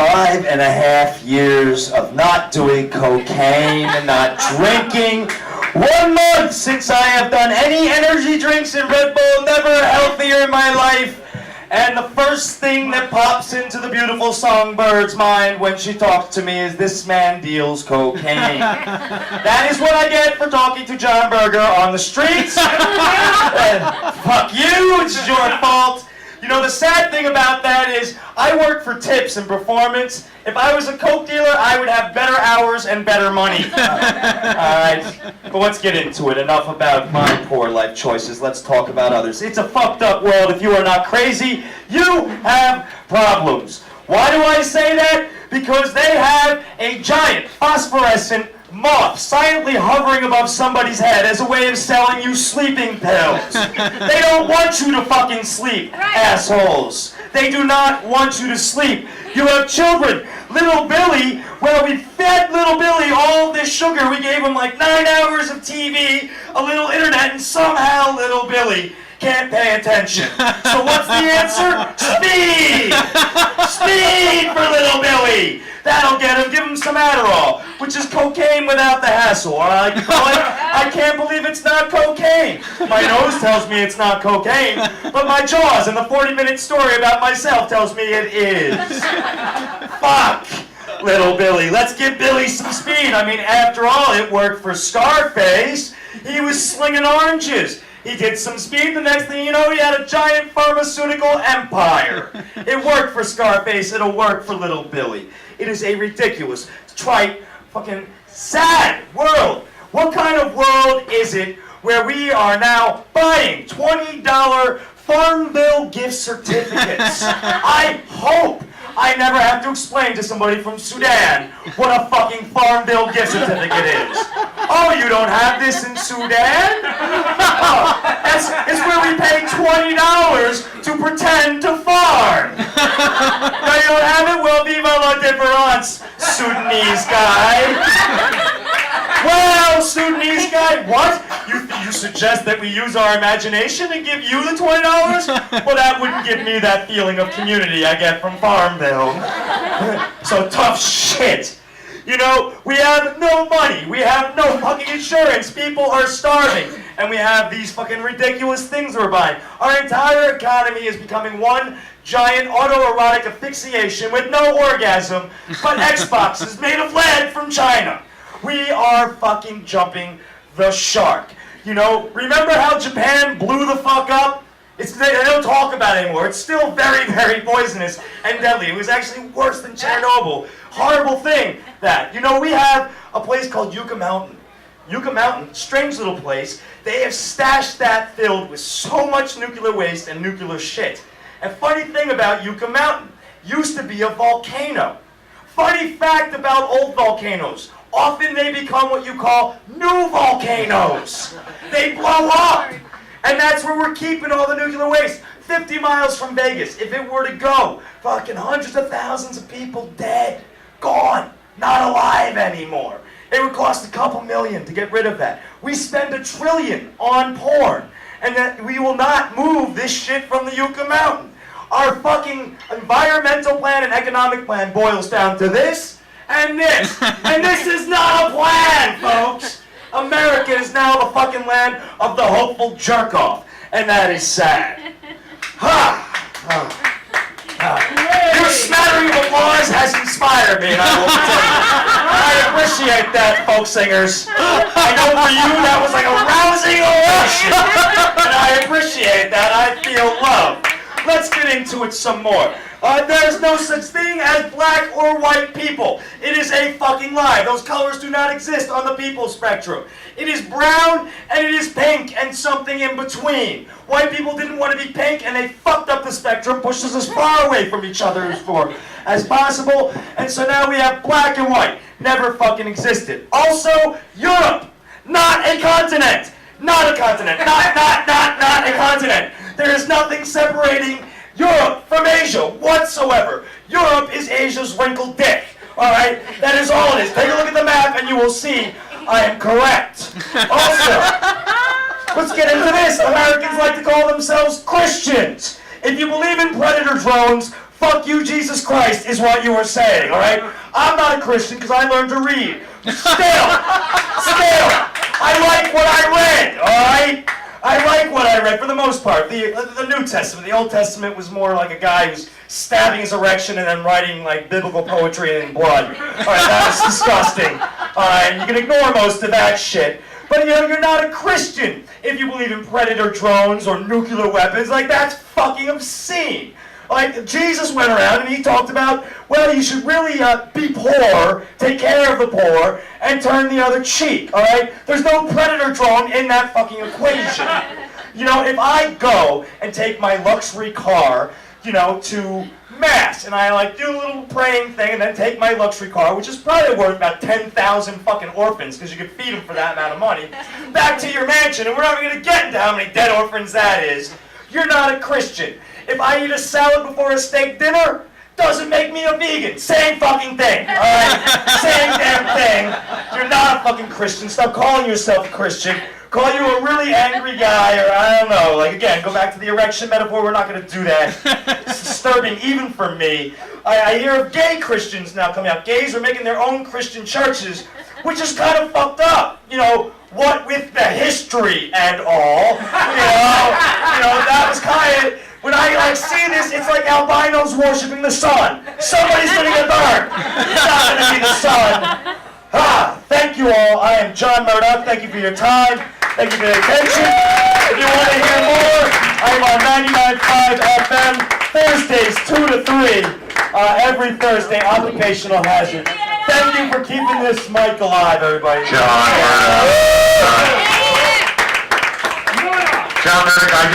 5.5 years of not doing cocaine and not drinking. 1 month since I have done any energy drinks and Red Bull, never healthier in my life. And the first thing that pops into the beautiful songbird's mind when she talks to me is, this man deals cocaine. That is what I get for talking to John Berger on the streets. And fuck you, it's your fault. You know, the sad thing about that is, I work for tips and performance. If I was a coke dealer, I would have better hours and better money. Alright, but let's get into it. Enough about my poor life choices. Let's talk about others. It's a fucked up world. If you are not crazy, you have problems. Why do I say that? Because they have a giant phosphorescent moth silently hovering above somebody's head as a way of selling you sleeping pills. They don't want you to fucking sleep, assholes. They do not want you to sleep. You have children. Little Billy, well, we fed little Billy all this sugar. We gave him like 9 hours of TV, a little internet, and somehow little Billy can't pay attention. So what's the answer? Speed! Speed for little Billy! That'll get him. Give him some Adderall, which is cocaine without the hassle. I can't believe it's not cocaine. My nose tells me it's not cocaine, but my jaws and the 40-minute story about myself tells me it is. Fuck, little Billy. Let's give Billy some speed. I mean, after all, it worked for Scarface. He was slinging oranges. He did some speed, the next thing you know, he had a giant pharmaceutical empire. It worked for Scarface, it'll work for little Billy. It is a ridiculous, trite, fucking sad world. What kind of world is it where we are now buying $20 Farm Bill gift certificates? I hope I never have to explain to somebody from Sudan what a fucking Farm Bill gift certificate is. Oh, you don't have this in Sudan? Oh, it's where we pay $20 to pretend to farm. No, you don't have it? Well, viva la différence, Sudanese guy. Well, Sudanese guy, what? You suggest that we use our imagination and give you the $20? Well, that wouldn't give me that feeling of community I get from Farmville. So tough shit. You know, we have no money. We have no fucking insurance. People are starving. And we have these fucking ridiculous things we're buying. Our entire economy is becoming one giant autoerotic asphyxiation with no orgasm, but Xboxes made of lead from China. We are fucking jumping the shark. You know, remember how Japan blew the fuck up? They don't talk about it anymore. It's still very, very poisonous and deadly. It was actually worse than Chernobyl. Horrible thing, that. You know, we have a place called Yucca Mountain. Yucca Mountain, strange little place. They have stashed that filled with so much nuclear waste and nuclear shit. And funny thing about Yucca Mountain, used to be a volcano. Funny fact about old volcanoes. Often they become what you call new volcanoes. They blow up. And that's where we're keeping all the nuclear waste. 50 miles from Vegas. If it were to go, fucking hundreds of thousands of people dead. Gone. Not alive anymore. It would cost a couple million to get rid of that. We spend $1 trillion on porn. And that we will not move this shit from the Yucca Mountain. Our fucking environmental plan and economic plan boils down to this and this. And this is not a plan, folks. America is now the fucking land of the hopeful jerk-off. And that is sad. Your smattering of applause has inspired me, and I will tell you. I appreciate that, folk singers. I know for you that was like a rousing ovation. And I appreciate that. I feel love. Let's get into it some more. There's no such thing as black or white people. It is a fucking lie. Those colors do not exist on the people spectrum. It is brown and it is pink and something in between. White people didn't want to be pink and they fucked up the spectrum, pushed us as far away from each other as possible. And so now we have black and white. Never fucking existed. Also, Europe. Not a continent. Not a continent. Not a continent. There is nothing separating Europe from Asia whatsoever. Europe is Asia's wrinkled dick. Alright? That is all it is. Take a look at the map and you will see I am correct. Also, let's get into this. Americans like to call themselves Christians. If you believe in predator drones, fuck you, Jesus Christ, is what you were saying, all right? I'm not a Christian because I learned to read. Still, I like what I read, all right? I like what I read for the most part. The New Testament, the Old Testament was more like a guy who's stabbing his erection and then writing like biblical poetry in blood. All right, that was disgusting. All right, you can ignore most of that shit. But you know, you're not a Christian if you believe in predator drones or nuclear weapons. Like, that's fucking obscene. Like, Jesus went around and he talked about, well, you should really be poor, take care of the poor, and turn the other cheek, all right? There's no predator drone in that fucking equation. You know, if I go and take my luxury car, you know, to Mass, and I like do a little praying thing, and then take my luxury car, which is probably worth about 10,000 fucking orphans, because you can feed them for that amount of money, back to your mansion, and we're not going to get into how many dead orphans that is. You're not a Christian. If I eat a salad before a steak dinner, doesn't make me a vegan. Same fucking thing, alright? Same damn thing. You're not a fucking Christian. Stop calling yourself a Christian. Call you a really angry guy, or I don't know. Like, again, go back to the erection metaphor. We're not going to do that. It's disturbing, even for me. I hear of gay Christians now coming out. Gays are making their own Christian churches, which is kind of fucked up. You know, what with the history and all. You know, that was kind of... When I like see this, it's like albinos worshiping the sun. Somebody's gonna get burned. It's not gonna be the sun. Thank you all. I am John Murdock. Thank you for your time. Thank you for your attention. If you want to hear more, I am on 99.5 FM, Thursdays 2 to 3, every Thursday, Occupational Hazard. Thank you for keeping this mic alive, everybody. John Murdock.